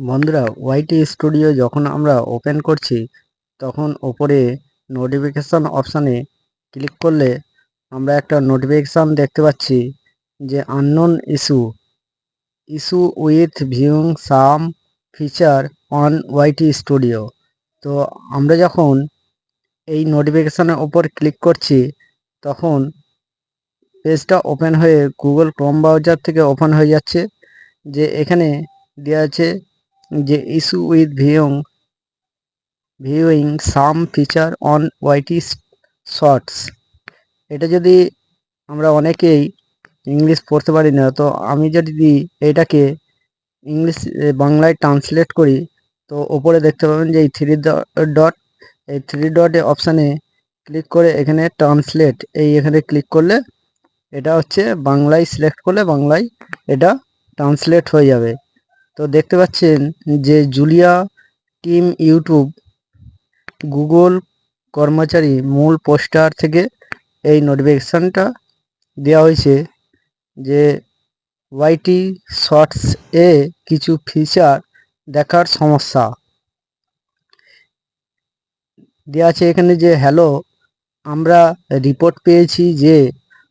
বন্ধুরা, YT studio যখন আমরা ওপেন করছি তখন ওপরে নোটিফিকেশন অপশানে ক্লিক করলে আমরা একটা নোটিফিকেশান দেখতে পাচ্ছি যে unknown issue with viewing some feature on YT studio. তো আমরা যখন এই নোটিফিকেশানের ওপর ক্লিক করছি তখন পেজটা ওপেন হয়ে গুগল ক্রোম ব্রাউজার থেকে ওপেন হয়ে যাচ্ছে। যে এখানে দেওয়া আছে যে issue with viewing some feature on YT shorts. এটা যদি আমরা অনেকেই ইংলিশ পড়তে পারি না, তো আমি যদি এটাকে বাংলায় ট্রান্সলেট করি তো ওপরে দেখতে পাবেন যে এই থ্রি ডট অপশানে ক্লিক করে এখানে ট্রান্সলেট এখানে ক্লিক করলে এটা হচ্ছে বাংলায় সিলেক্ট করলে বাংলায় এটা ট্রান্সলেট হয়ে যাবে। তো দেখতে পাচ্ছেন যে জুলিয়া টিম ইউটিউব গুগল কর্মচারী মূল পোস্টার থেকে এই নোটিফিকেশানটা দেওয়া হয়েছে যে ওয়াইটি শর্টস এ কিছু ফিচার দেখার সমস্যা দেওয়া আছে এখানে। যে হ্যালো, আমরা রিপোর্ট পেয়েছি যে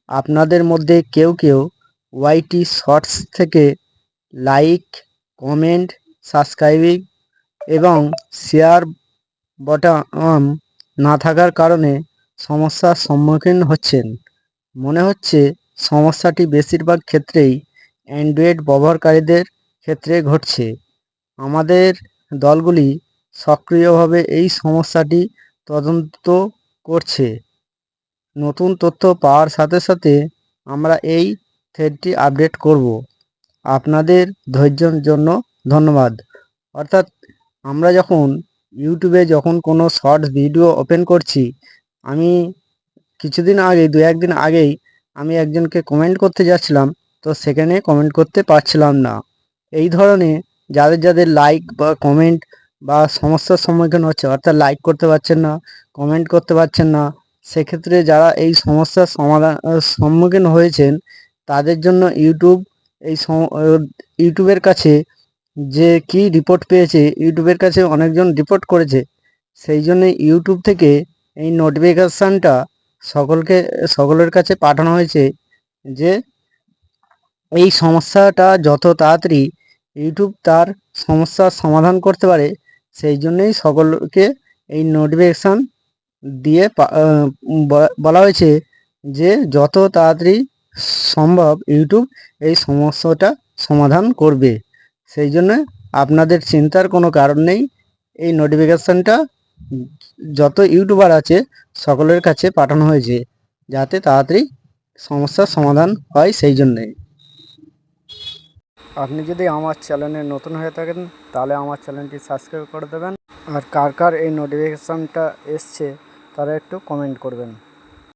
আপনাদের মধ্যে কেউ কেউ ওয়াইটি শর্টস থেকে লাইক, কমেন্ট, সাবস্ক্রাইবিং এবং শেয়ার বটন না থাকার কারণে সমস্যার সম্মুখীন হচ্ছেন। মনে হচ্ছে সমস্যাটি বেশিরভাগ ক্ষেত্রেই অ্যান্ড্রয়েড ব্যবহারকারীদের ক্ষেত্রে ঘটছে। আমাদের দলগুলি সক্রিয়ভাবে এই সমস্যাটি তদন্ত করছে। নতুন তথ্য পাওয়ার সাথে সাথে আমরা এই থ্রেডটি আপডেট করব। আপনাদের ধৈর্যের জন্য ধন্যবাদ। অর্থাৎ আমরা যখন ইউটিউবে যখন কোনো শর্টস ভিডিও ওপেন করছি, আমি কিছুদিন আগেই 2-1 দিন আগেই আমি একজনকে কমেন্ট করতে যাচ্ছিলাম, তো সেখানে কমেন্ট করতে পারছিলাম না। এই ধরনের যাদের লাইক বা কমেন্ট বা সমস্যার সম্মুখীন হচ্ছে, অর্থাৎ লাইক করতে পারছেন না, কমেন্ট করতে পারছেন না, সেক্ষেত্রে যারা এই সমস্যার সম্মুখীন হয়েছেন তাদের জন্য ইউটিউবের কাছে যে কি রিপোর্ট পেয়েছে, ইউটিউবের কাছে অনেকজন রিপোর্ট করেছে, সেই জন্য ইউটিউব থেকে এই নোটিফিকেশানটা সকলের কাছে পাঠানো হয়েছে যে এই সমস্যাটা যত তাড়াতাড়ি ইউটিউব তার সমস্যার সমাধান করতে পারে, সেই জন্যই সকলকে এই নোটিফিকেশান দিয়ে বলা হয়েছে যে যত তাড়াতাড়ি সম্ভব ইউটিউব এই সমস্যাটা সমাধান করবে। সেই জন্য আপনাদের চিন্তার কোনো কারণ নেই। এই নোটিফিকেশানটা যত ইউটিউবার আছে সকলের কাছে পাঠানো হয়েছে যাতে তাড়াতাড়ি সমস্যার সমাধান হয়, সেই জন্যেই। আপনি যদি আমার চ্যানেলে নতুন হয়ে থাকেন তাহলে আমার চ্যানেলটি সাবস্ক্রাইব করে দেবেন, আর কার কার এই নোটিফিকেশানটা এসছে তারা একটু কমেন্ট করবেন।